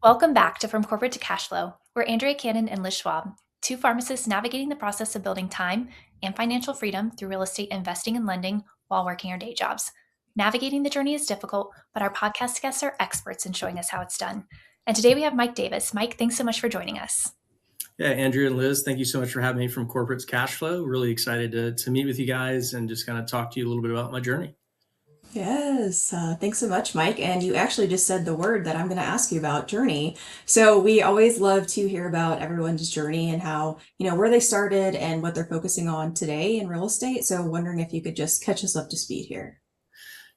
Welcome back to From Corporate to Cashflow. We're Andrea Cannon and Liz Schwab, two pharmacists navigating the process of building time and financial freedom through real estate investing and lending while working our day jobs. Navigating the journey is difficult, but our podcast guests are experts in showing us how it's done. And today we have Mike Davis. Mike, thanks so much for joining us. Yeah, Andrea and Liz, thank you so much for having me from Corporate to Cashflow. Really excited to meet with you guys and just kind of talk to you a little bit about my journey. Yes, thanks so much, Mike. And you actually just said the word that I'm going to ask you about, journey. So we always love to hear about everyone's journey and how, where they started and what they're focusing on today in real estate. So wondering if you could just catch us up to speed here.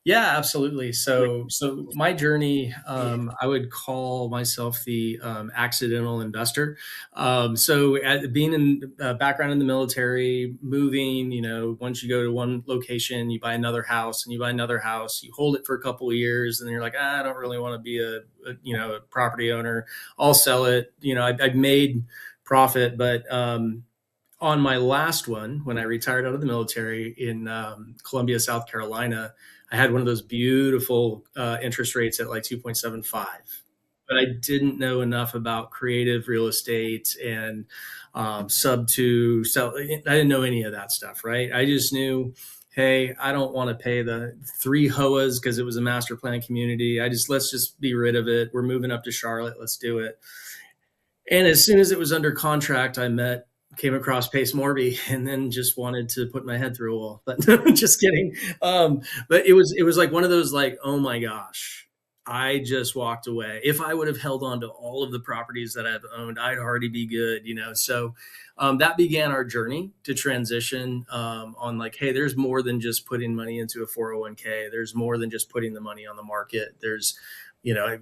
Yeah, absolutely. So my journey, I would call myself the accidental investor. Being in background in the military, moving, once you go to one location, you buy another house, and you buy another house, you hold it for a couple of years, and then you're like, I don't really want to be a property owner. I'll sell it. I've made profit, but on my last one, when I retired out of the military in Columbia, South Carolina, I had one of those beautiful interest rates at like 2.75. But I didn't know enough about creative real estate and sub to sell. I didn't know any of that stuff, right? I just knew, hey, I don't want to pay the 3 HOAs because it was a master plan community. Let's just be rid of it. We're moving up to Charlotte. Let's do it. And as soon as it was under contract, came across Pace Morby and then just wanted to put my head through a wall, but just kidding. But it was like one of those, like, oh my gosh, I just walked away. If I would have held on to all of the properties that I've owned, I'd already be good, So that began our journey to transition on like, hey, there's more than just putting money into a 401k. There's more than just putting the money on the market. There's,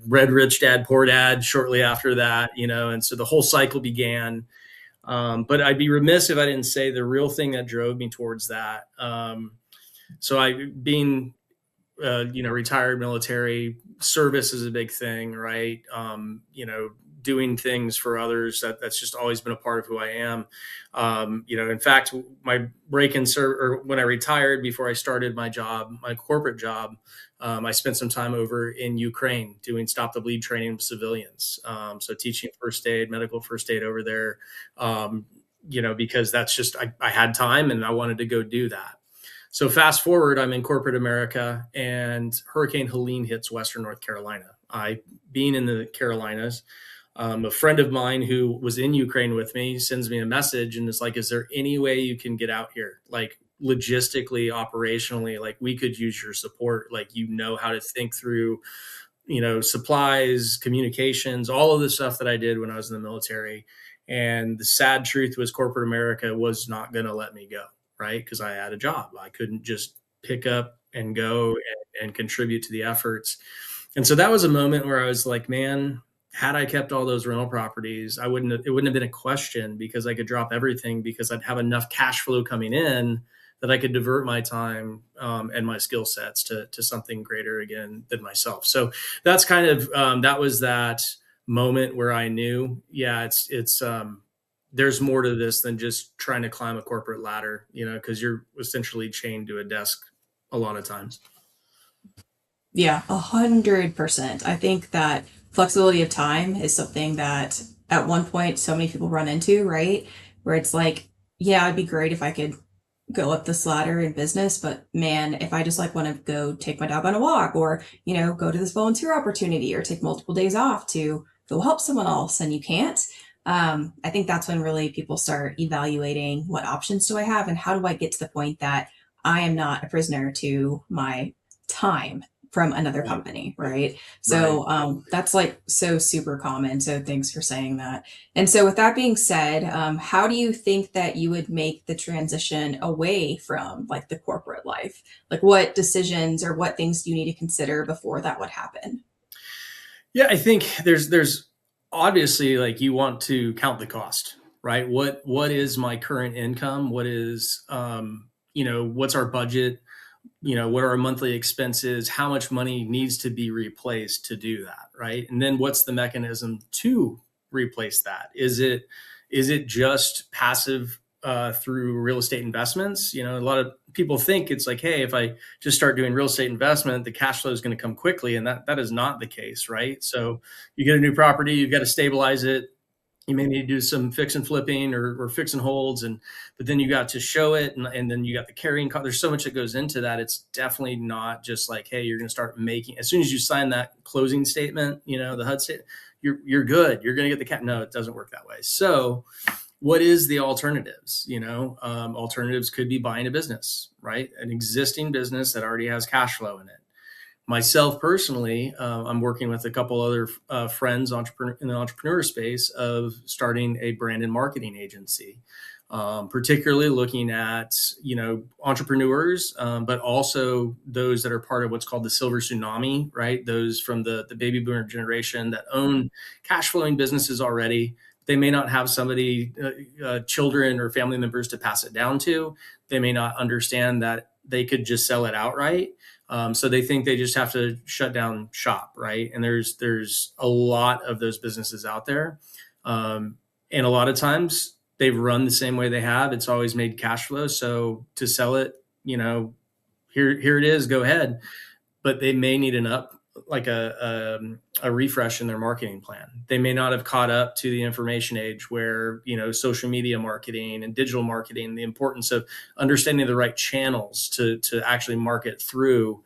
read Rich Dad, Poor Dad shortly after that, and so the whole cycle began. But I'd be remiss if I didn't say the real thing that drove me towards that. Being retired military, service is a big thing, right? Doing things for others, that's just always been a part of who I am. In fact, my when I retired, before I started my corporate job, I spent some time over in Ukraine doing stop the bleed training with civilians. So teaching first aid, medical first aid over there, because that's just, I had time and I wanted to go do that. So fast forward, I'm in corporate America and Hurricane Helene hits Western North Carolina. Being in the Carolinas, a friend of mine who was in Ukraine with me sends me a message and is like, is there any way you can get out here? Like logistically, operationally, like we could use your support. Like, how to think through, supplies, communications, all of the stuff that I did when I was in the military. And the sad truth was corporate America was not going to let me go. Right. Because I had a job. I couldn't just pick up and go and contribute to the efforts. And so that was a moment where I was like, man, had I kept all those rental properties, it wouldn't have been a question because I could drop everything because I'd have enough cash flow coming in that I could divert my time and my skill sets to something greater again than myself. So that's kind of, that was that moment where I knew, yeah, it's there's more to this than just trying to climb a corporate ladder, because you're essentially chained to a desk a lot of times. Yeah, 100%. I think that flexibility of time is something that at one point so many people run into, right? Where it's like, yeah, it'd be great if I could go up this ladder in business, but man, if I just like want to go take my dog on a walk or, go to this volunteer opportunity or take multiple days off to go help someone else and you can't. I think that's when really people start evaluating what options do I have and how do I get to the point that I am not a prisoner to my time from another Right. company, right? So that's like so super common. So thanks for saying that. And so with that being said, how do you think that you would make the transition away from like the corporate life? Like what decisions or what things do you need to consider before that would happen? Yeah, I think there's obviously, like, you want to count the cost, right? What is my current income? What is what's our budget? What are our monthly expenses? How much money needs to be replaced to do that, right? And then what's the mechanism to replace that? Is it just passive through real estate investments. A lot of people think it's like, hey, if I just start doing real estate investment, the cash flow is going to come quickly, and that is not the case, right? So you get a new property, you've got to stabilize it. You may need to do some fix and flipping or fix and holds, but then you got to show it, and then you got the carrying cost. There's so much that goes into that. It's definitely not just like, hey, you're going to start making as soon as you sign that closing statement, the HUD statement, you're good. You're going to get the cap. No, it doesn't work that way. So what is the alternatives? Alternatives could be buying a business, right? An existing business that already has cash flow in it. Myself personally, I'm working with a couple other friends in the entrepreneur space of starting a brand and marketing agency, particularly looking at entrepreneurs, but also those that are part of what's called the silver tsunami, right? Those from the baby boomer generation that own cash flowing businesses already. They may not have somebody, children or family members to pass it down to. They may not understand that they could just sell it outright. So they think they just have to shut down shop, right? And there's a lot of those businesses out there. And a lot of times they've run the same way they have. It's always made cash flow. So to sell it, here it is, go ahead. But they may need a refresh in their marketing plan. They may not have caught up to the information age where, social media marketing and digital marketing, the importance of understanding the right channels to actually market through.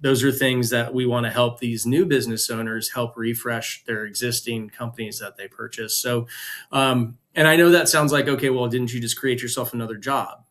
Those are things that we want to help these new business owners help refresh their existing companies that they purchase. So, and I know that sounds like, okay, well, didn't you just create yourself another job?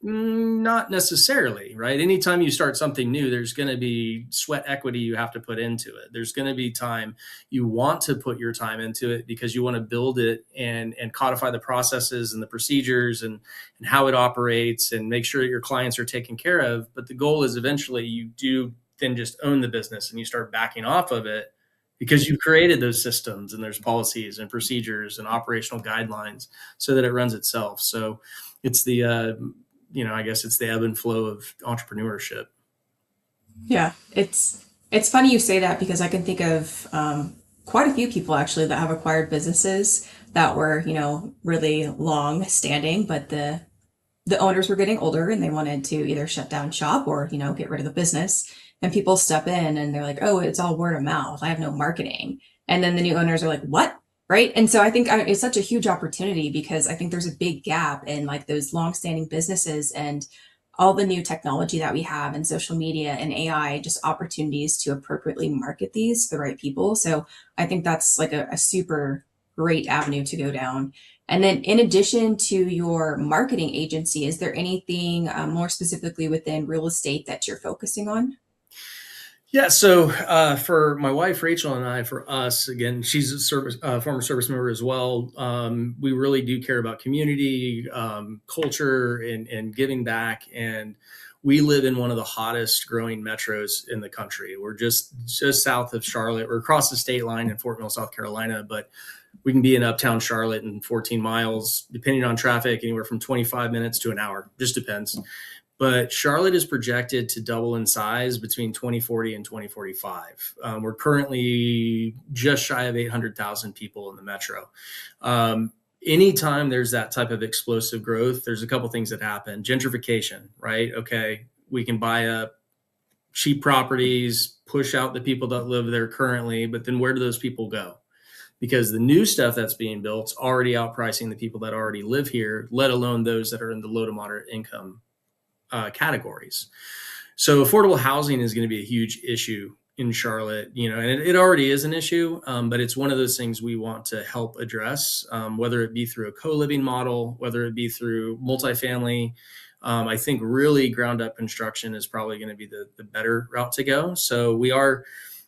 Not necessarily, right? Anytime you start something new, there's going to be sweat equity you have to put into it. There's going to be time you want to put your time into it because you want to build it and codify the processes and the procedures and how it operates and make sure that your clients are taken care of. But the goal is eventually you do then just own the business and you start backing off of it because you've created those systems and there's policies and procedures and operational guidelines so that it runs itself. So it's I guess it's the ebb and flow of entrepreneurship. Yeah, it's funny you say that because I can think of quite a few people actually that have acquired businesses that were, really long standing, but the owners were getting older and they wanted to either shut down shop or, get rid of the business. And people step in and they're like, oh, it's all word of mouth. I have no marketing. And then the new owners are like, what? Right. And so I think it's such a huge opportunity because I think there's a big gap in like those longstanding businesses and all the new technology that we have and social media and AI, just opportunities to appropriately market these to the right people. So I think that's like a super great avenue to go down. And then in addition to your marketing agency, is there anything more specifically within real estate that you're focusing on? Yeah. So for my wife, Rachel, and I, for us, again, she's former service member as well. We really do care about community, culture, and giving back. And we live in one of the hottest growing metros in the country. We're just south of Charlotte. We're across the state line in Fort Mill, South Carolina, but we can be in uptown Charlotte in 14 miles, depending on traffic, anywhere from 25 minutes to an hour. Just depends. But Charlotte is projected to double in size between 2040 and 2045. We're currently just shy of 800,000 people in the metro. Anytime there's that type of explosive growth, there's a couple things that happen. Gentrification, right? Okay, we can buy up cheap properties, push out the people that live there currently, but then where do those people go? Because the new stuff that's being built is already outpricing the people that already live here, let alone those that are in the low to moderate income categories. So affordable housing is going to be a huge issue in Charlotte, and it already is an issue, but it's one of those things we want to help address, whether it be through a co-living model, whether it be through multifamily. I think really ground up construction is probably going to be the better route to go. So we are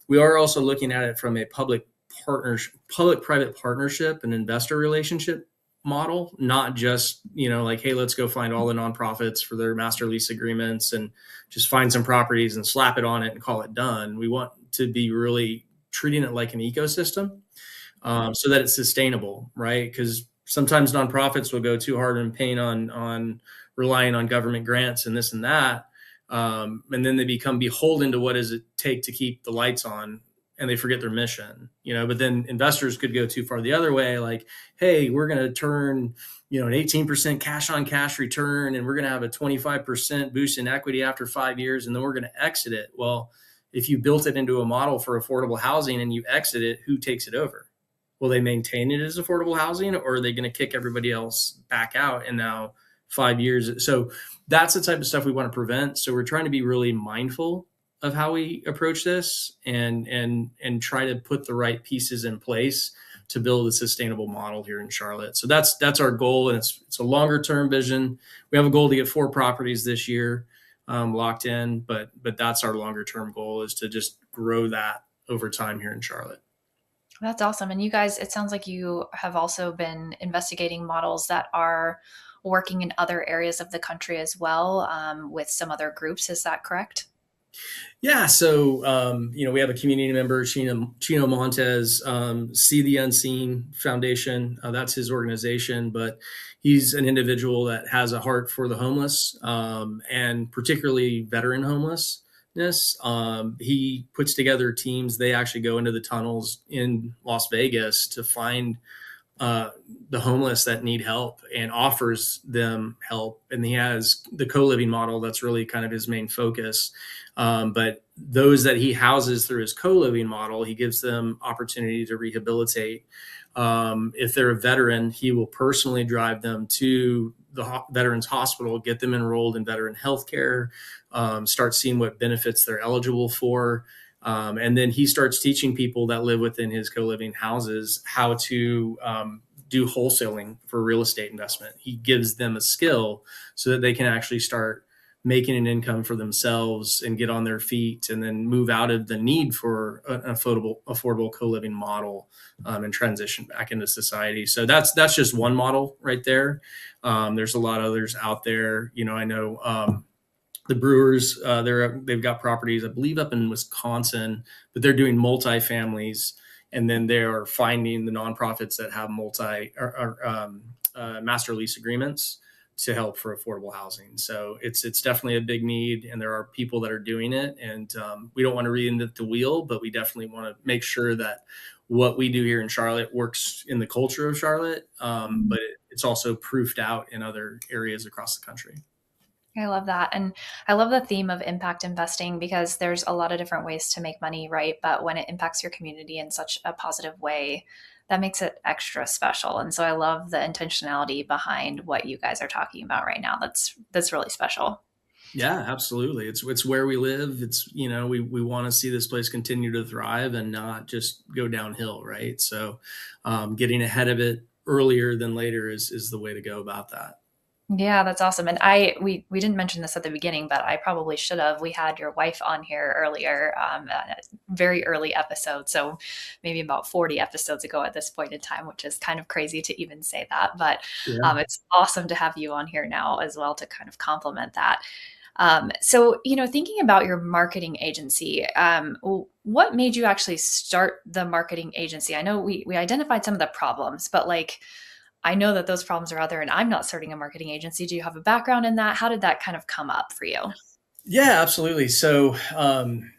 also looking at it from a public-private partnership and investor relationship model, not just, like, hey, let's go find all the nonprofits for their master lease agreements and just find some properties and slap it on it and call it done. We want to be really treating it like an ecosystem, so that it's sustainable, right? Because sometimes nonprofits will go too hard in pain on relying on government grants and this and that. And then they become beholden to what does it take to keep the lights on and they forget their mission, but then investors could go too far the other way. Like, hey, we're going to turn, an 18% cash on cash return, and we're going to have a 25% boost in equity after 5 years, and then we're going to exit it. Well, if you built it into a model for affordable housing and you exit it, who takes it over? Will they maintain it as affordable housing, or are they going to kick everybody else back out? And now 5 years. So that's the type of stuff we want to prevent. So we're trying to be really mindful of how we approach this, and try to put the right pieces in place to build a sustainable model here in Charlotte. So that's our goal, and it's a longer term vision. We have a goal to get 4 properties this year locked in, but that's our longer term goal, is to just grow that over time here in Charlotte. That's awesome. And you guys, it sounds like you have also been investigating models that are working in other areas of the country as well, with some other groups. Is that correct? Yeah. So, we have a community member, Chino Montez, See the Unseen Foundation. That's his organization, but he's an individual that has a heart for the homeless, and particularly veteran homelessness. He puts together teams. They actually go into the tunnels in Las Vegas to find the homeless that need help, and offers them help. And he has the co-living model. That's really kind of his main focus. But those that he houses through his co-living model, he gives them opportunity to rehabilitate. If they're a veteran, he will personally drive them to the veterans hospital, get them enrolled in veteran healthcare, start seeing what benefits they're eligible for. And then he starts teaching people that live within his co-living houses how to do wholesaling for real estate investment. He gives them a skill so that they can actually start making an income for themselves and get on their feet, and then move out of the need for an affordable co-living model, and transition back into society. So that's just one model right there. There's a lot of others out there. I know the Brewers, they've got properties, I believe, up in Wisconsin, but they're doing multi-families, and then they are finding the nonprofits that have master lease agreements to help for affordable housing. So it's definitely a big need, and there are people that are doing it. And we don't want to reinvent the wheel, but we definitely want to make sure that what we do here in Charlotte works in the culture of Charlotte, but it's also proofed out in other areas across the country. I love that. And I love the theme of impact investing, because there's a lot of different ways to make money, right? But when it impacts your community in such a positive way, that makes it extra special. And so I love the intentionality behind what you guys are talking about right now. That's really special. Yeah, absolutely. It's where we live. It's, we want to see this place continue to thrive and not just go downhill, right? So getting ahead of it earlier than later is the way to go about that. Yeah, that's awesome. And we didn't mention this at the beginning, but I probably should have. We had your wife on here earlier, a very early episode. So maybe about 40 episodes ago at this point in time, which is kind of crazy to even say that. But Yeah. it's awesome to have you on here now as well to kind of complement that. So, thinking about your marketing agency, what made you actually start the marketing agency? I know we identified some of the problems, but I know that those problems are out there, and I'm not starting a marketing agency. Do you have a background in that? How did that kind of come up for you? Yeah, absolutely. So,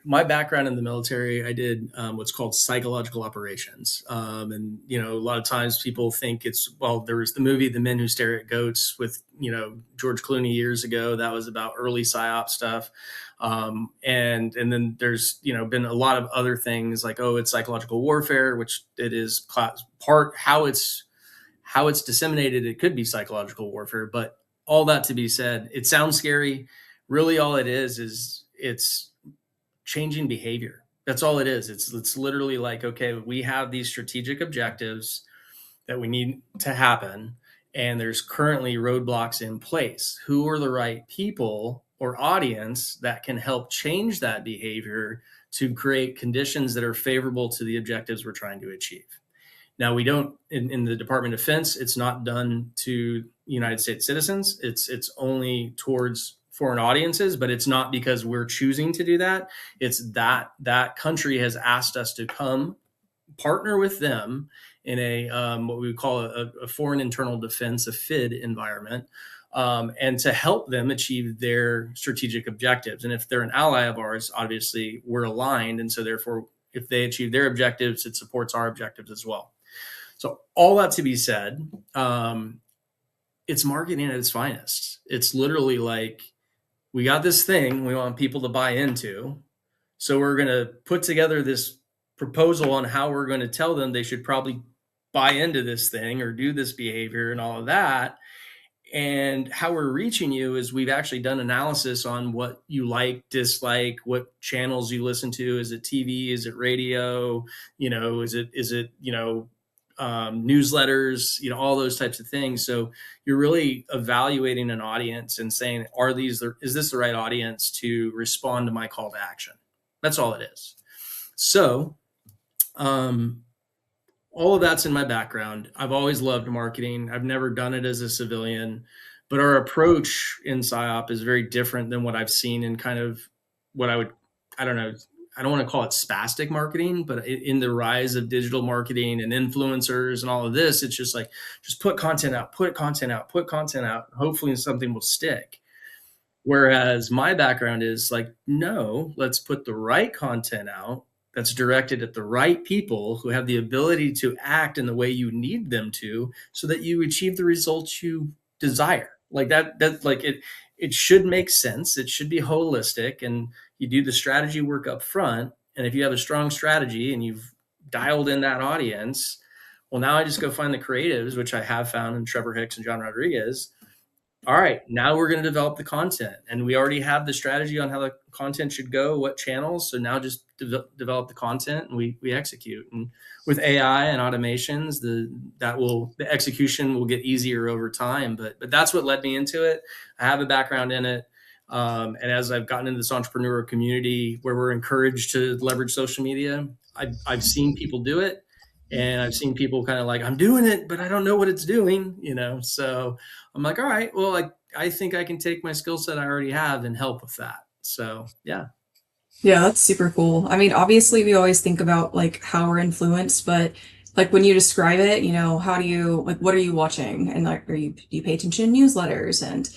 my background in the military, I did what's called psychological operations. And, a lot of times people think there was the movie The Men Who Stare at Goats with, George Clooney years ago. That was about early PSYOP stuff. And then there's, been a lot of other things like, oh, it's psychological warfare, which it is part how it's disseminated. It could be psychological warfare, but all that to be said, it sounds scary. Really, all it is it's changing behavior. That's all it is. It's literally like, okay, we have these strategic objectives that we need to happen, and there's currently roadblocks in place. Who are the right people or audience that can help change that behavior to create conditions that are favorable to the objectives we're trying to achieve? Now, we don't, in the Department of Defense, it's not done to United States citizens. It's only towards foreign audiences, but it's not because we're choosing to do that. It's that country has asked us to come partner with them in a what we would call a foreign internal defense, a FID environment, and to help them achieve their strategic objectives. And if they're an ally of ours, obviously we're aligned, and so therefore if they achieve their objectives, it supports our objectives as well. So all that to be said, it's marketing at its finest. It's literally like, we got this thing we want people to buy into. So we're going to put together this proposal on how we're going to tell them they should probably buy into this thing or do this behavior and all of that. And how we're reaching you is we've actually done analysis on what you like, dislike, what channels you listen to. Is it TV? Is it radio? Is it newsletters, all those types of things. So you're really evaluating an audience and saying, is this the right audience to respond to my call to action? That's all it is. So, all of that's in my background. I've always loved marketing. I've never done it as a civilian, but our approach in PsyOp is very different than what I've seen in kind of what I don't know, I don't want to call it spastic marketing, but in the rise of digital marketing and influencers and all of this, it's just like, just put content out, put content out, put content out. Hopefully something will stick. Whereas my background is like, no, let's put the right content out that's directed at the right people who have the ability to act in the way you need them to, so that you achieve the results you desire. Like that like it should make sense. It should be holistic, and you do the strategy work up front. And if you have a strong strategy and you've dialed in that audience, well, now I just go find the creatives, which I have found in Trevor Hicks and John Rodriguez. All right, now we're going to develop the content, and we already have the strategy on how the content should go, what channels. So now just develop the content, and we execute. And with AI and automations, the execution will get easier over time. But that's what led me into it. I have a background in it, and as I've gotten into this entrepreneurial community where we're encouraged to leverage social media, I've seen people do it. And I've seen people kind of like, I'm doing it, but I don't know what it's doing, So I'm like, all right, well, I think I can take my skill set I already have and help with that. So, yeah. Yeah, that's super cool. I mean, obviously we always think about like how we're influenced, but like when you describe it, how do you like what are you watching? And like do you pay attention to newsletters? And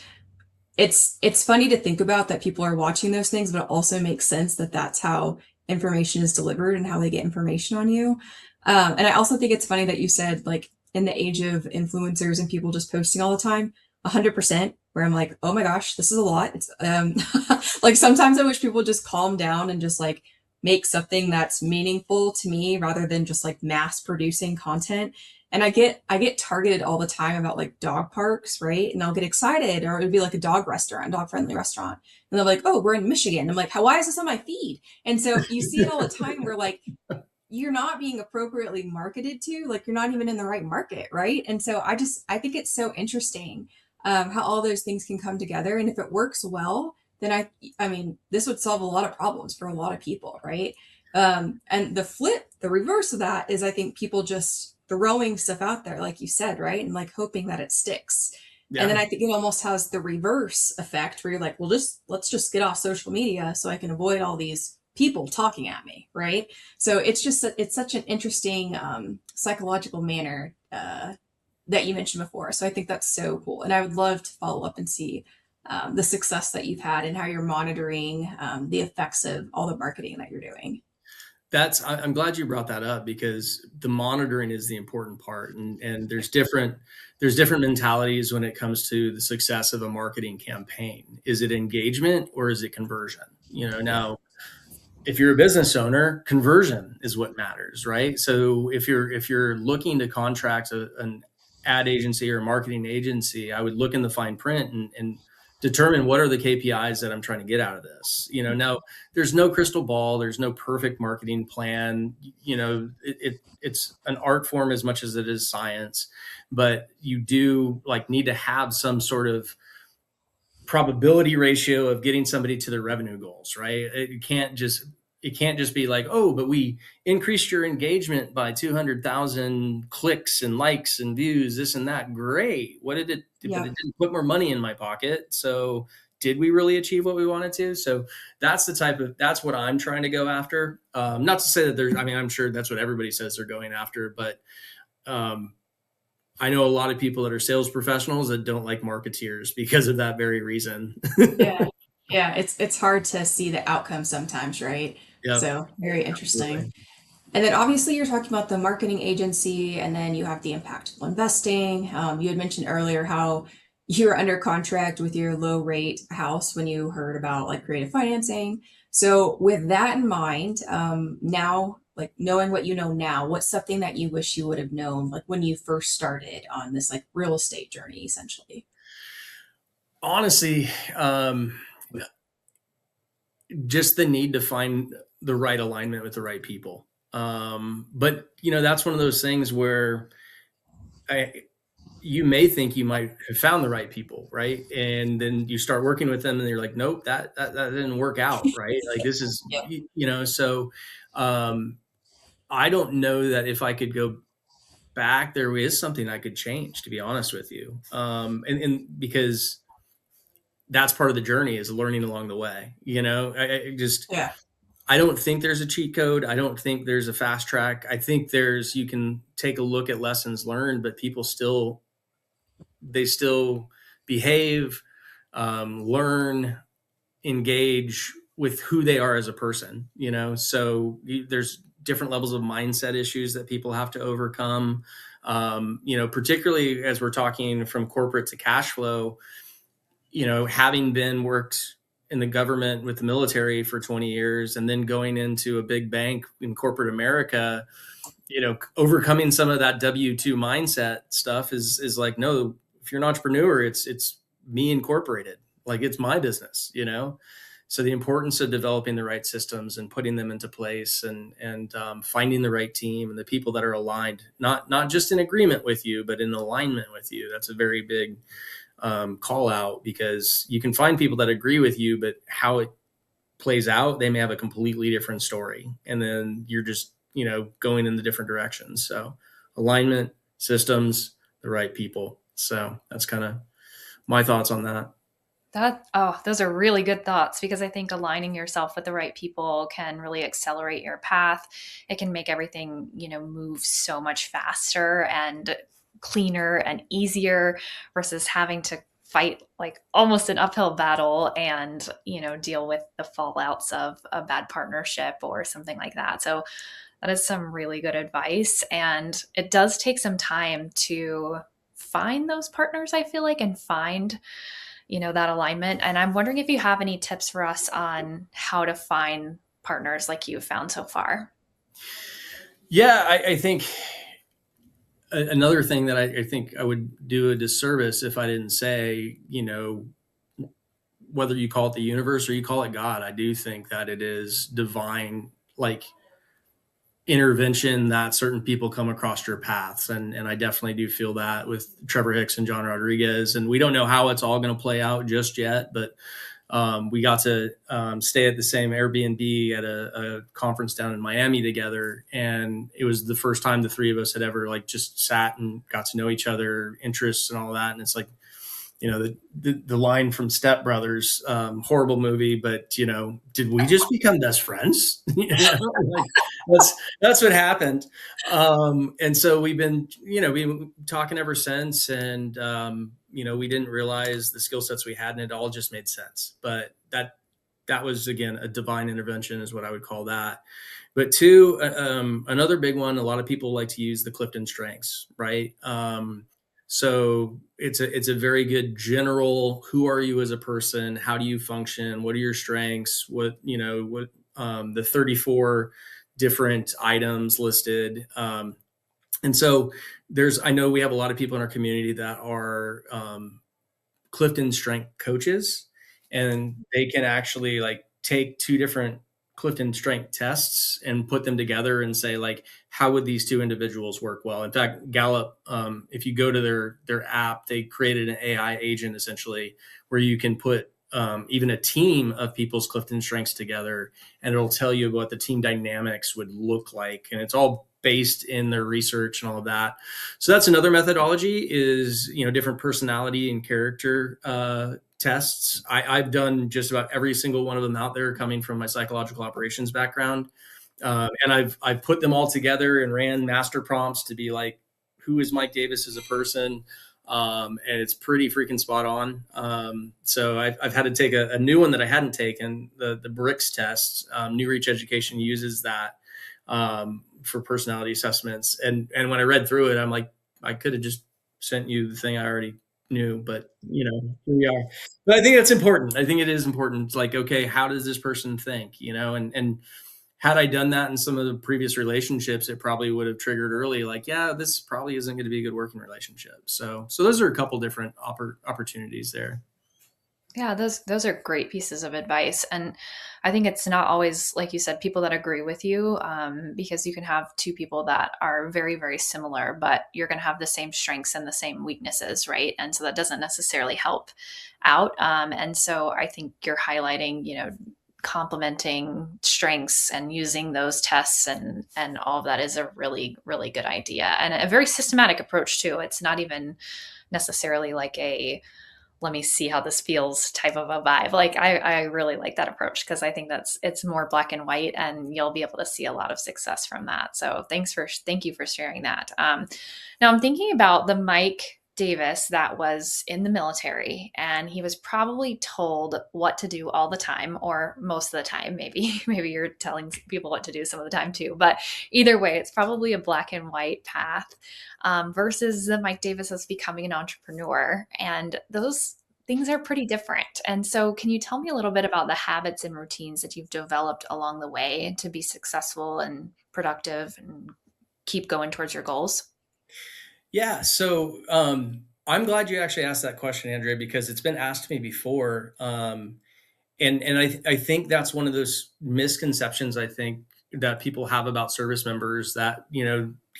it's funny to think about that people are watching those things, but it also makes sense that that's how information is delivered and how they get information on you. And I also think it's funny that you said like in the age of influencers and people just posting all the time, 100%, where I'm like, oh my gosh, this is a lot. It's like sometimes I wish people just calm down and just like make something that's meaningful to me rather than just like mass producing content. And I get targeted all the time about like dog parks, right? And I'll get excited, or it'd be like a dog friendly restaurant. And they're like, oh, we're in Michigan. I'm like, why is this on my feed? And so you see it all the time where like you're not being appropriately marketed to, like you're not even in the right market, right? And so I think it's so interesting how all those things can come together. And if it works well, then I mean, this would solve a lot of problems for a lot of people, right? And the reverse of that is I think people just throwing stuff out there, like you said, right? And like hoping that it sticks. Yeah. And then I think it almost has the reverse effect where you're like, well, let's just get off social media so I can avoid all these people talking at me, right? So it's such an interesting psychological manner that you mentioned before. So I think that's so cool. And I would love to follow up and see the success that you've had and how you're monitoring the effects of all the marketing that you're doing. I'm glad you brought that up, because the monitoring is the important part. And there's different mentalities when it comes to the success of a marketing campaign. Is it engagement or is it conversion? Now, if you're a business owner, conversion is what matters, right? So if you're looking to contract an ad agency or a marketing agency, I would look in the fine print and determine what are the KPIs that I'm trying to get out of this. Now there's no crystal ball, there's no perfect marketing plan. It's an art form as much as it is science, but you do need to have some sort of probability ratio of getting somebody to their revenue goals, right? It can't just be like, oh, but we increased your engagement by 200,000 clicks and likes and views, this and that. Great. What did it? Yeah. But it didn't put more money in my pocket. So did we really achieve what we wanted to? So that's what I'm trying to go after. Not to say that I'm sure that's what everybody says they're going after, but I know a lot of people that are sales professionals that don't like marketeers because of that very reason. Yeah. Yeah. It's hard to see the outcome sometimes, right? Yep. So very interesting. Absolutely. And then obviously you're talking about the marketing agency, and then you have the impactful investing. You had mentioned earlier how you were under contract with your low rate house when you heard about like creative financing. So with that in mind, now like knowing what you know now, what's something that you wish you would have known like when you first started on this like real estate journey, essentially? Honestly, just the need to find the right alignment with the right people. But that's one of those things where I, you may think you might have found the right people, right? And then you start working with them and you're like, nope, that didn't work out, right? Like this is, Yep. so um, I don't know that if I could go back, there is something I could change, to be honest with you. And because that's part of the journey is learning along the way, I just, Yeah. I don't think there's a cheat code. I don't think there's a fast track. I think you can take a look at lessons learned, but people they still behave, learn, engage with who they are as a person, so there's different levels of mindset issues that people have to overcome. Particularly as we're talking from corporate to cash flow, having been worked in the government with the military for 20 years and then going into a big bank in corporate America, overcoming some of that W-2 mindset stuff is like, no, if you're an entrepreneur, it's me incorporated. Like it's my business. So the importance of developing the right systems and putting them into place and finding the right team and the people that are aligned, not just in agreement with you, but in alignment with you. That's a very big call out, because you can find people that agree with you, but how it plays out, they may have a completely different story. And then you're just, going in the different directions. So alignment, systems, the right people. So that's kind of my thoughts on that. Those are really good thoughts, because I think aligning yourself with the right people can really accelerate your path. It can make everything, move so much faster and cleaner and easier versus having to fight like almost an uphill battle and, deal with the fallouts of a bad partnership or something like that. So that is some really good advice. And it does take some time to find those partners, I feel like, and find that alignment. And I'm wondering if you have any tips for us on how to find partners like you've found so far. Yeah, I think another thing that I think I would do a disservice if I didn't say, whether you call it the universe or you call it God, I do think that it is divine, like intervention, that certain people come across your paths. And I definitely do feel that with Trevor Hicks and John Rodriguez. And we don't know how it's all going to play out just yet, but we got to stay at the same Airbnb at a conference down in Miami together. And it was the first time the three of us had ever like just sat and got to know each other, interests and all that. And it's like, the line from Step Brothers, horrible movie, but did we just become best friends? Like, that's what happened. And so we've been talking ever since, and we didn't realize the skill sets we had, and it all just made sense. But that was, again, a divine intervention is what I would call that. But two, another big one, a lot of people like to use the Clifton strengths, right? So it's a very good general, who are you as a person? How do you function? What are your strengths? The 34 different items listed. And so I know we have a lot of people in our community that are Clifton strength coaches, and they can actually like take two different Clifton strength tests and put them together and say, like, how would these two individuals work well? In fact, Gallup, if you go to their app, they created an AI agent essentially where you can put even a team of people's Clifton strengths together, and it'll tell you what the team dynamics would look like. And it's all based in their research and all of that. So that's another methodology is, different personality and character tests. I've done just about every single one of them out there coming from my psychological operations background. And I've put them all together and ran master prompts to be like, who is Mike Davis as a person? And it's pretty freaking spot on. So I've had to take a new one that I hadn't taken, the BRICS test. New Reach Education uses that for personality assessments. And when I read through it, I'm like, I could have just sent you the thing I already knew, but here we are. But I think that's important. I think it is important. It's like, okay, how does this person think? And had I done that in some of the previous relationships, it probably would have triggered early, like, yeah, this probably isn't going to be a good working relationship. So those are a couple different opportunities there. Yeah, those are great pieces of advice, and I think it's not always, like you said, people that agree with you, because you can have two people that are very, very similar, but you're going to have the same strengths and the same weaknesses, right? And so that doesn't necessarily help out. And so I think you're highlighting, complementing strengths and using those tests and all of that is a really, really good idea and a very systematic approach too. It's not even necessarily like a let me see how this feels type of a vibe. Like I really like that approach because I think it's more black and white and you'll be able to see a lot of success from that. So thank you for sharing that. Now I'm thinking about the Mike Davis that was in the military and he was probably told what to do all the time or most of the time. Maybe you're telling people what to do some of the time too, but either way, it's probably a black and white path, versus the Mike Davis as becoming an entrepreneur. And those things are pretty different. And so, can you tell me a little bit about the habits and routines that you've developed along the way to be successful and productive and keep going towards your goals? Yeah. So I'm glad you actually asked that question, Andrea, because it's been asked to me before. And I think that's one of those misconceptions I think that people have about service members that,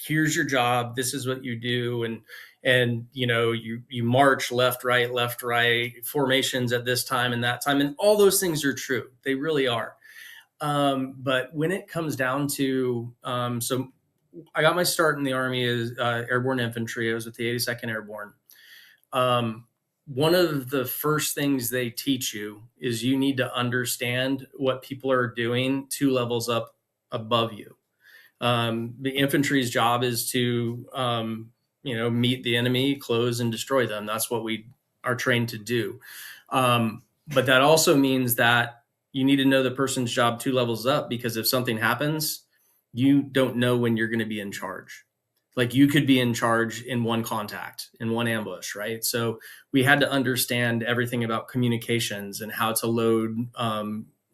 here's your job, this is what you do. And you march left, right, formations at this time and that time. And all those things are true. They really are. But when it comes down to, so I got my start in the Army as airborne infantry. I was with the 82nd Airborne. One of the first things they teach you is you need to understand what people are doing 2 levels up above you. The infantry's job is to, meet the enemy, close and destroy them. That's what we are trained to do. But that also means that you need to know the person's job 2 levels up, because if something happens, you don't know when you're going to be in charge. Like you could be in charge in one contact, in one ambush, right? So we had to understand everything about communications and how to load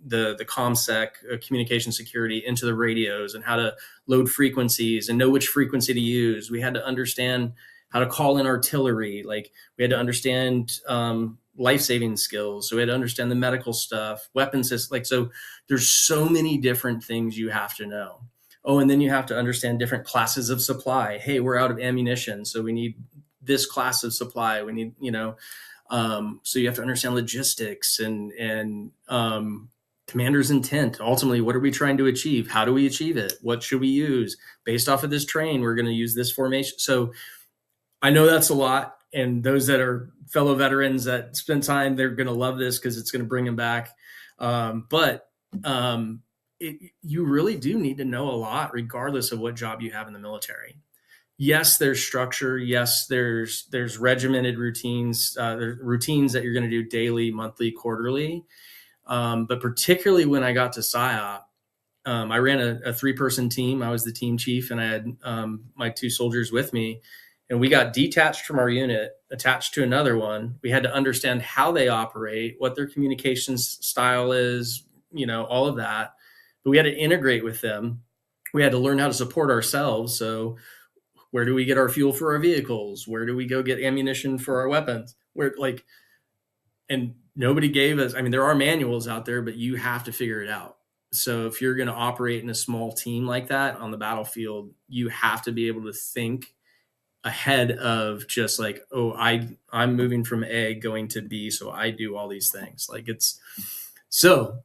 the ComSec communication security into the radios and how to load frequencies and know which frequency to use. We had to understand how to call in artillery. Like we had to understand life-saving skills. So we had to understand the medical stuff, weapons systems. Like, so there's so many different things you have to know. Oh, and then you have to understand different classes of supply. Hey, we're out of ammunition, so we need this class of supply. We need, so you have to understand logistics and commander's intent. Ultimately, what are we trying to achieve? How do we achieve it? What should we use? Based off of this terrain, we're going to use this formation. So I know that's a lot. And those that are fellow veterans that spend time, they're going to love this because it's going to bring them back. But you really do need to know a lot, regardless of what job you have in the military. Yes, there's structure. Yes, there's regimented routines. There's routines that you're going to do daily, monthly, quarterly. But particularly when I got to PSYOP, I ran a 3-person team. I was the team chief, and I had my 2 soldiers with me. And we got detached from our unit, attached to another one. We had to understand how they operate, what their communications style is, all of that. But we had to integrate with them. We had to learn how to support ourselves. So where do we get our fuel for our vehicles? Where do we go get ammunition for our weapons? And nobody gave us, there are manuals out there, but you have to figure it out. So if you're going to operate in a small team like that on the battlefield, you have to be able to think ahead of just like, oh, I'm moving from A going to B, so I do all these things. So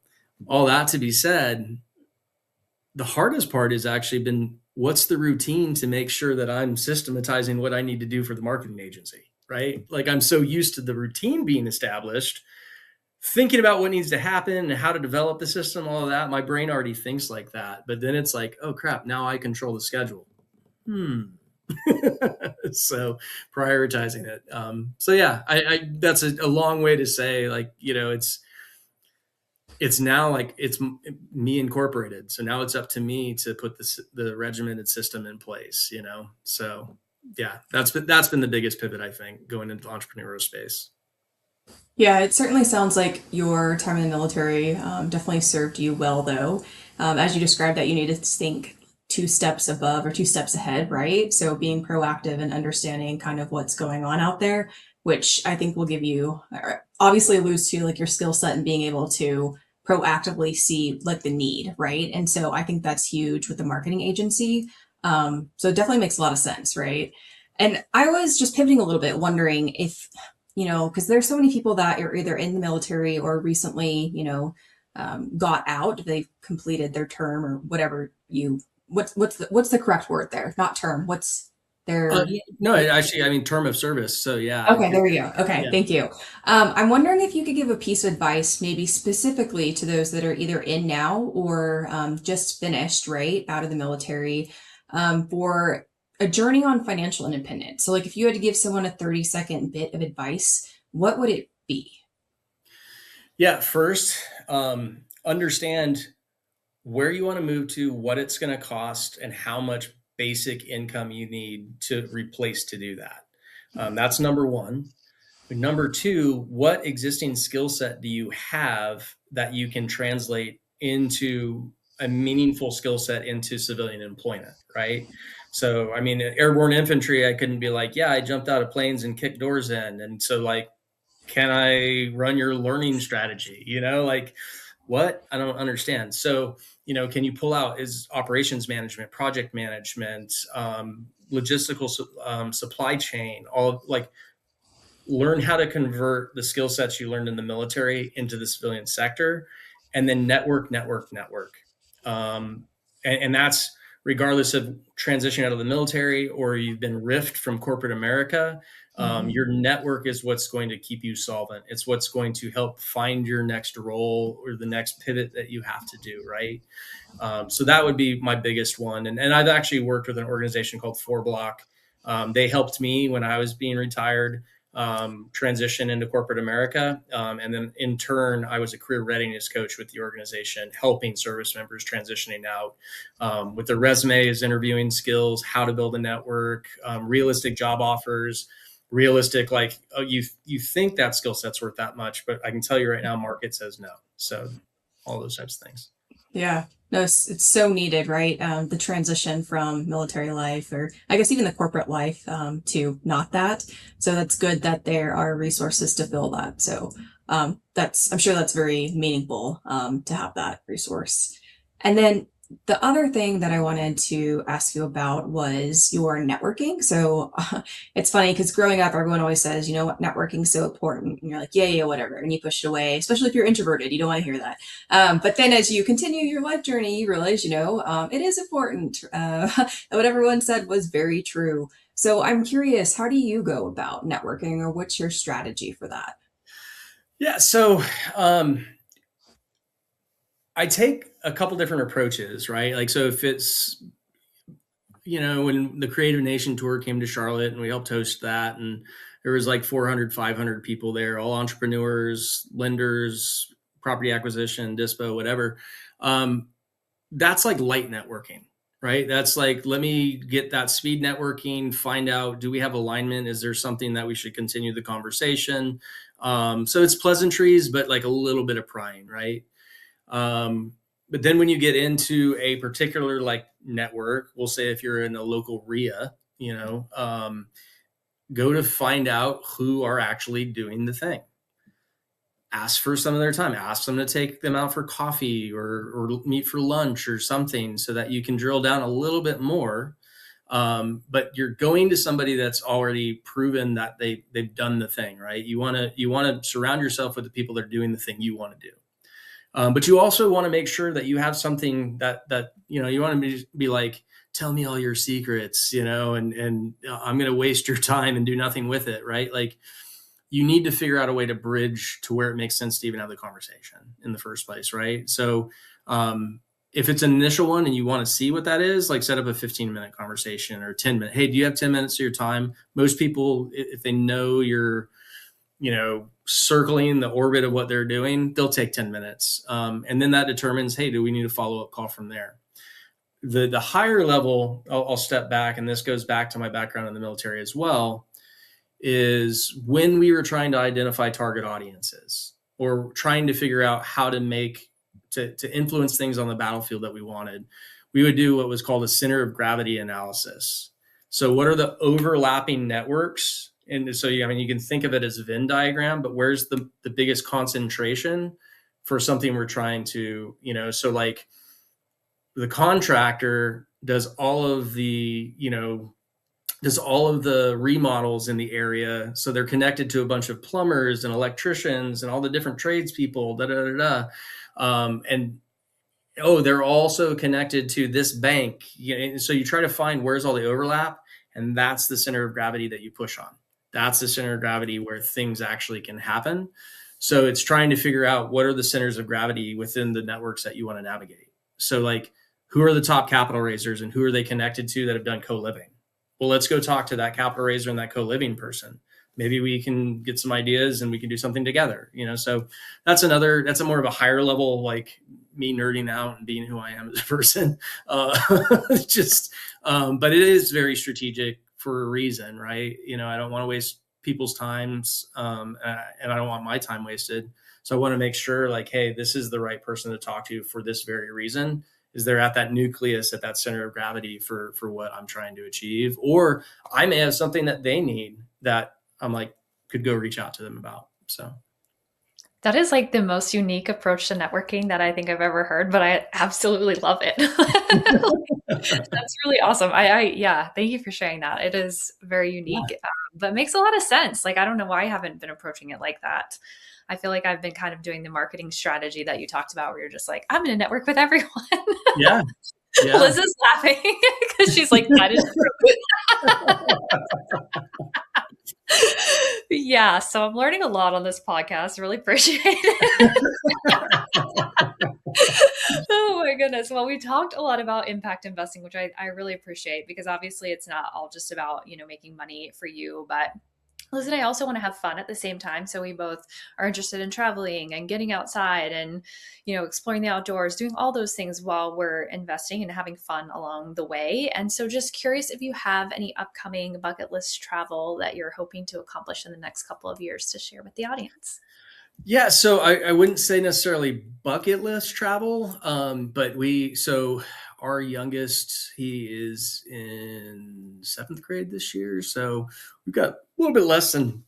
all that to be said, the hardest part has actually been, what's the routine to make sure that I'm systematizing what I need to do for the marketing agency, right? Like I'm so used to the routine being established, thinking about what needs to happen and how to develop the system, all of that. My brain already thinks like that. But then it's like, oh crap, now I control the schedule. So prioritizing it. So yeah, I that's a long way to say, like, it's now like it's me incorporated. So now it's up to me to put the regimented system in place, you know? So yeah, that's been the biggest pivot, I think, going into the entrepreneurial space. Yeah, it certainly sounds like your time in the military definitely served you well, though. As you described, that you need to think two steps above or two steps ahead, right? So being proactive and understanding kind of what's going on out there, which I think will give you obviously alludes to like your skill set and being able to proactively see like the need, right? And so I think that's huge with the marketing agency. So it definitely makes a lot of sense, right? And I was just pivoting a little bit, wondering if because there's so many people that are either in the military or recently, got out. They've completed their term or whatever what's the correct word there? Not term. What's their No, actually, I mean, term of service. So yeah, Okay, there we go. Okay, yeah. thank you. I'm wondering if you could give a piece of advice, maybe specifically to those that are either in now or just finished, right, out of the military, for a journey on financial independence. So, like, if you had to give someone a 30-second bit of advice, what would it be? Yeah. First, understand where you want to move to, what it's going to cost, and how much basic income you need to replace to do that. That's number one. Number two, what existing skill set do you have that you can translate into a meaningful skill set into civilian employment, right? So, I mean, airborne infantry, I couldn't be like, yeah, I jumped out of planes and kicked doors in. And so, like, can I run your learning strategy? Like, what? I don't understand. So, can you pull out is operations management, project management, logistical supply chain, all like learn how to convert the skill sets you learned in the military into the civilian sector, and then network. And that's regardless of transition out of the military or you've been riffed from corporate America. Mhm. Your network is what's going to keep you solvent. It's what's going to help find your next role or the next pivot that you have to do, right? So that would be my biggest one. And I've actually worked with an organization called Four Block. They helped me when I was being retired transition into corporate America. And then in turn, I was a career readiness coach with the organization, helping service members transitioning out with their resumes, interviewing skills, how to build a network, realistic job offers, realistic, like, oh, you think that skill set's worth that much, but I can tell you right now, market says no. So all those types of things. Yeah. No, it's so needed, right? The transition from military life, or I guess even the corporate life, to not that. So that's good that there are resources to fill that. So I'm sure that's very meaningful to have that resource. And then the other thing that I wanted to ask you about was your networking. So it's funny because growing up, everyone always says, what, networking's so important. And you're like, yeah, yeah, whatever. And you push it away, especially if you're introverted. You don't want to hear that. But then as you continue your life journey, you realize, it is important. What everyone said was very true. So I'm curious, how do you go about networking or what's your strategy for that? Yeah. So I take a couple different approaches, right? Like, so if it's, when the Creative Nation tour came to Charlotte and we helped host that, and there was like 400, 500 people there, all entrepreneurs, lenders, property acquisition, dispo, whatever. That's like light networking, right? That's like, let me get that speed networking, find out, do we have alignment? Is there something that we should continue the conversation? So it's pleasantries, but like a little bit of prying, right? But then when you get into a particular like network, we'll say if you're in a local RIA, go to find out who are actually doing the thing. Ask for some of their time. Ask them to take them out for coffee or meet for lunch or something so that you can drill down a little bit more. But you're going to somebody that's already proven that they've done the thing, right? You want to surround yourself with the people that are doing the thing you want to do. But you also want to make sure that you have something that you want to be like, tell me all your secrets, and I'm going to waste your time and do nothing with it, right? Like, you need to figure out a way to bridge to where it makes sense to even have the conversation in the first place, right? So if it's an initial one and you want to see what that is, like, set up a 15-minute conversation or 10 minutes. Hey, do you have 10 minutes of your time? Most people, if they know you're circling the orbit of what they're doing, they'll take 10 minutes. And then that determines, hey, do we need a follow-up call from there? The higher level, I'll step back, and this goes back to my background in the military as well, is when we were trying to identify target audiences or trying to figure out how to influence things on the battlefield that we wanted, we would do what was called a center of gravity analysis. So what are the overlapping networks? And so, you can think of it as a Venn diagram, but where's the biggest concentration for something we're trying to, so like the contractor does all of the remodels in the area. So they're connected to a bunch of plumbers and electricians and all the different tradespeople, and they're also connected to this bank. So you try to find where's all the overlap, and that's the center of gravity that you push on. That's the center of gravity where things actually can happen. So it's trying to figure out what are the centers of gravity within the networks that you want to navigate. So like, who are the top capital raisers and who are they connected to that have done co-living? Well, let's go talk to that capital raiser and that co-living person. Maybe we can get some ideas and we can do something together, so that's a more of a higher level, like me nerding out and being who I am as a person. But it is very strategic for a reason, right? I don't want to waste people's times, and I don't want my time wasted. So I want to make sure, like, hey, this is the right person to talk to for this very reason. Is they're at that nucleus, at that center of gravity for what I'm trying to achieve. Or I may have something that they need that I'm like, could go reach out to them about. So that is like the most unique approach to networking that I think I've ever heard, but I absolutely love it. That's really awesome. Yeah, thank you for sharing that. It is very unique, but makes a lot of sense. Like, I don't know why I haven't been approaching it like that. I feel like I've been kind of doing the marketing strategy that you talked about, where you're just like, I'm going to network with everyone. Yeah. Liz is laughing because she's like, that is true. Yeah, so I'm learning a lot on this podcast. Really appreciate it. Oh my goodness. Well, we talked a lot about impact investing, which I really appreciate, because obviously it's not all just about, making money for you, but Liz and I also want to have fun at the same time. So we both are interested in traveling and getting outside and, exploring the outdoors, doing all those things while we're investing and having fun along the way. And so just curious if you have any upcoming bucket list travel that you're hoping to accomplish in the next couple of years to share with the audience. Yeah, so I wouldn't say necessarily bucket list travel, but our youngest, he is in 7th grade this year. So we've got a little bit less than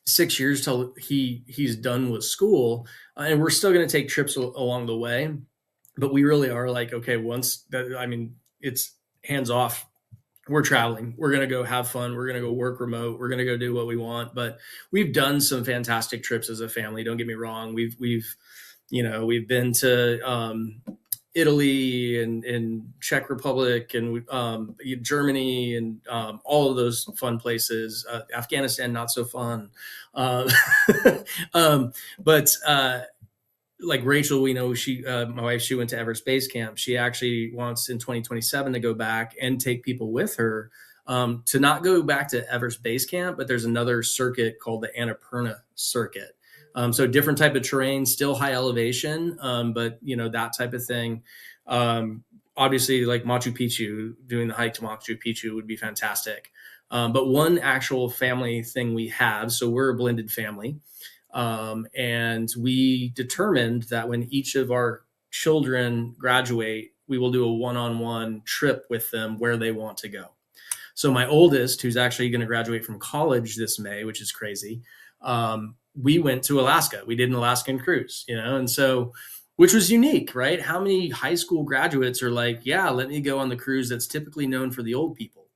6 years till he's done with school, and we're still going to take trips along the way. But we really are like, okay, it's hands off. We're traveling. We're going to go have fun. We're going to go work remote. We're going to go do what we want. But we've done some fantastic trips as a family. Don't get me wrong. We've been to Italy and Czech Republic and Germany and all of those fun places. Afghanistan, not so fun. But like Rachel, we know my wife, she went to Everest Base Camp. She actually wants in 2027 to go back and take people with her, to not go back to Everest Base Camp, but there's another circuit called the Annapurna circuit. So different type of terrain, still high elevation, but that type of thing. Obviously, like Machu Picchu, doing the hike to Machu Picchu would be fantastic. But one actual family thing we have, so we're a blended family. And we determined that when each of our children graduate, we will do a one-on-one trip with them where they want to go. So my oldest, who's actually going to graduate from college this May, which is crazy, we went to Alaska. We did an Alaskan cruise, and so, which was unique, right? How many high school graduates are like, yeah, let me go on the cruise that's typically known for the old people.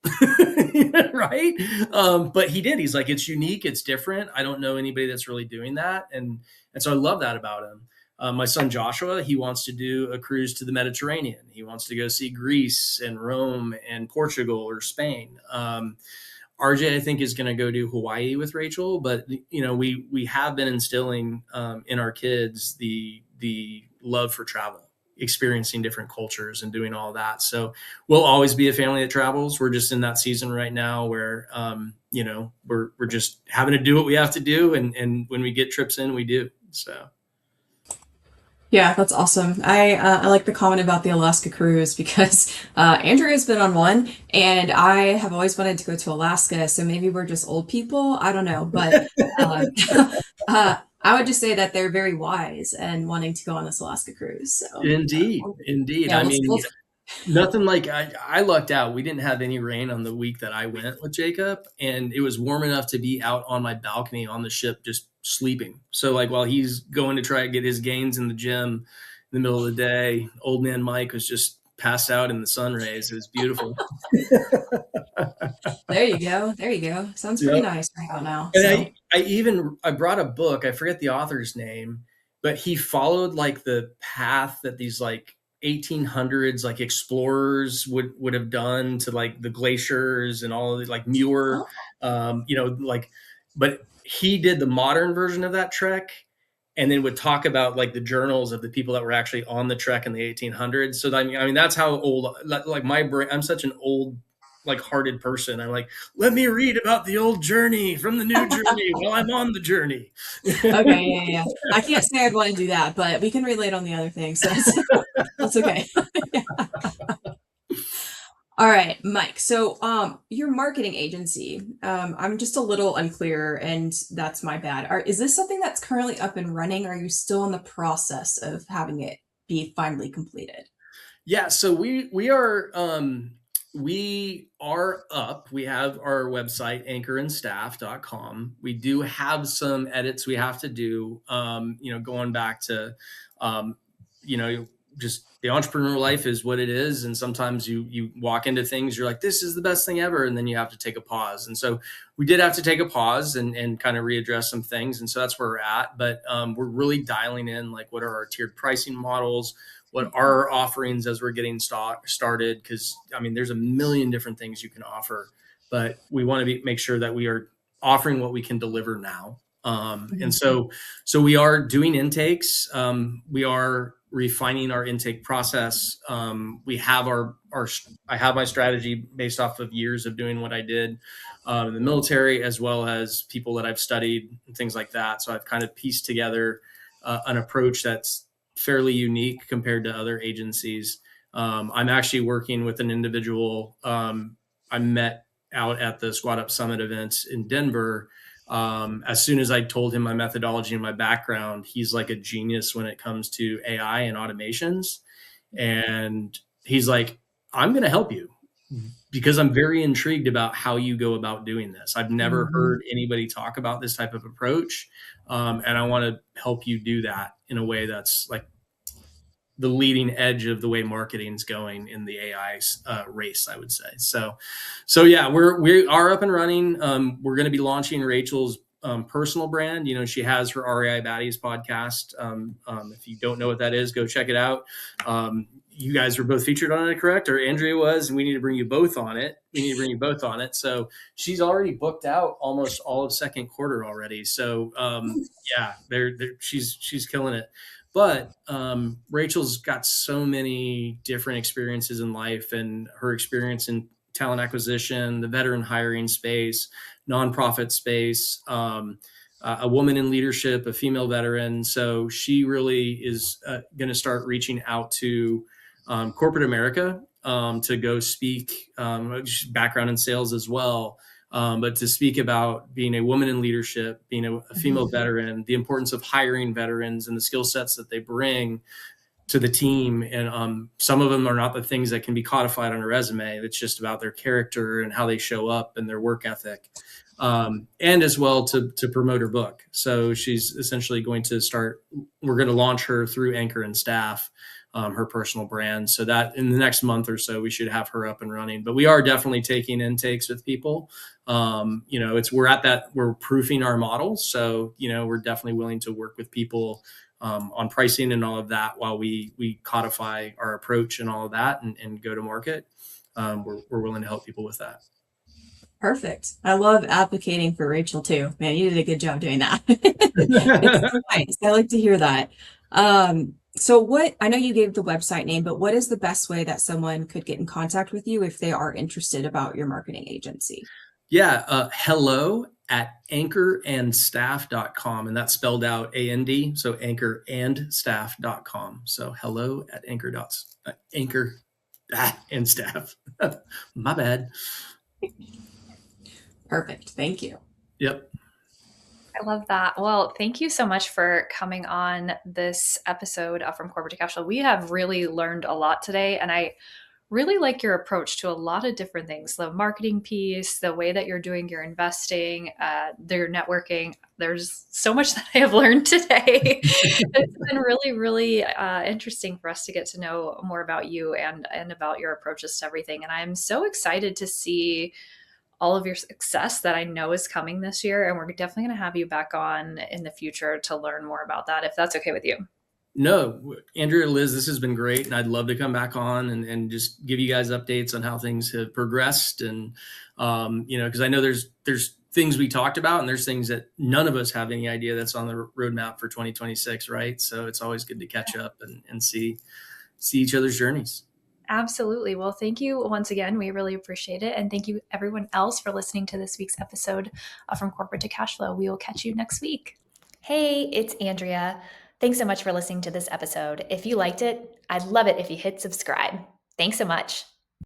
Right. But he did. He's like, it's unique. It's different. I don't know anybody that's really doing that. And so I love that about him. My son, Joshua, he wants to do a cruise to the Mediterranean. He wants to go see Greece and Rome and Portugal or Spain. RJ, I think, is going to go to Hawaii with Rachel, but we have been instilling in our kids the love for travel. experiencing different cultures and doing all that. So we'll always be a family that travels. We're just in that season right now where, we're just having to do what we have to do. And when we get trips in, we do. So. Yeah, that's awesome. I like the comment about the Alaska cruise because Andrew has been on one, and I have always wanted to go to Alaska. So maybe we're just old people. I don't know, but um, I would just say that they're very wise and wanting to go on this Alaska cruise. So Indeed. Indeed. yeah, I mean, nothing like I lucked out. We didn't have any rain on the week that I went with Jacob, and it was warm enough to be out on my balcony on the ship just sleeping. So like while he's going to try to get his gains in the gym in the middle of the day, old man Mike was just passed out in the sun rays. It was beautiful. there you go. There you go. Sounds pretty Yep. nice right now. And So I brought a book. I forget the author's name, but he followed like the path that these like 1800s like explorers would have done to like the glaciers and all of the like Muir, oh, like, but he did the modern version of that trek and then would talk about like the journals of the people that were actually on the trek in the 1800s. So I mean that's how old, like my brain, I'm such an old like hearted person. I'm like, let me read about the old journey from the new journey while I'm on the journey. okay, yeah. I can't say I'd want to do that, but we can relate on the other things. So that's okay. All right, Mike. So, your marketing agency, I'm just a little unclear, and that's my bad. Is this something that's currently up and running? Or are you still in the process of having it be finally completed? Yeah, so we are up. We have our website anchorandstaff.com. We do have some edits we have to do, going back to um, you know just the entrepreneur life is what it is, and sometimes you walk into things, you're like, this is the best thing ever, and then you have to take a pause. And so we did have to take a pause and kind of readdress some things, and so that's where we're at. But we're really dialing in like what are our tiered pricing models, what are our offerings as we're getting started, because I mean there's a million different things you can offer, but we want to make sure that we are offering what we can deliver now. And Mhm. so we are doing intakes. We are refining our intake process. We have I have my strategy based off of years of doing what I did in the military, as well as people that I've studied and things like that. So I've kind of pieced together an approach that's fairly unique compared to other agencies. I'm actually working with an individual I met out at the Squad Up Summit event in Denver. As soon as I told him my methodology and my background, he's like a genius when it comes to AI and automations. And he's like, I'm going to help you because I'm very intrigued about how you go about doing this. I've never Mhm. heard anybody talk about this type of approach. And I want to help you do that in a way that's like the leading edge of the way marketing is going in the AI race, I would say. So yeah, we are up and running. We're going to be launching Rachel's personal brand. You know, she has her REI Baddies podcast. If you don't know what that is, go check it out. You guys were both featured on it, correct? Or Andrea was, and we need to bring you both on it. We need to bring you both on it. So she's already booked out almost all of second quarter already. So yeah, she's killing it. But Rachel's got so many different experiences in life, and her experience in talent acquisition, the veteran hiring space, nonprofit space, a woman in leadership, a female veteran. So she really is going to start reaching out to corporate America to go speak, background in sales as well, but to speak about being a woman in leadership, being a female Mhm. veteran, the importance of hiring veterans and the skill sets that they bring to the team. And some of them are not the things that can be codified on a resume. It's just about their character and how they show up and their work ethic. And as well to promote her book. So she's essentially going to we're going to launch her through Anchor and Staff, her personal brand. So that in the next month or so, we should have her up and running. But we are definitely taking intakes with people. We're proofing our models. So, we're definitely willing to work with people on pricing and all of that while we codify our approach and all of that and go to market. We're willing to help people with that. Perfect. I love advocating for Rachel too. Man, you did a good job doing that. It's nice. I like to hear that. So what, I know you gave the website name, but what is the best way that someone could get in contact with you if they are interested about your marketing agency? Yeah, hello at anchorandstaff.com. And that's spelled out AND. So anchorandstaff.com. So hello at anchor and staff. My bad. Perfect. Thank you. Yep. I love that. Well, thank you so much for coming on this episode of From Corporate to Cashflow. We have really learned a lot today, and I really like your approach to a lot of different things, the marketing piece, the way that you're doing your investing, their networking. There's so much that I have learned today. It's been really, really interesting for us to get to know more about you and about your approaches to everything. And I'm so excited to see all of your success that I know is coming this year. And we're definitely going to have you back on in the future to learn more about that, if that's okay with you. No, Andrea, Liz, this has been great. And I'd love to come back on and just give you guys updates on how things have progressed. And, because I know there's things we talked about and there's things that none of us have any idea that's on the roadmap for 2026. Right. So it's always good to catch up and see each other's journeys. Absolutely. Well, thank you once again. We really appreciate it. And thank you everyone else for listening to this week's episode of From Corporate to Cashflow. We will catch you next week. Hey, it's Andrea. Thanks so much for listening to this episode. If you liked it, I'd love it if you hit subscribe. Thanks so much.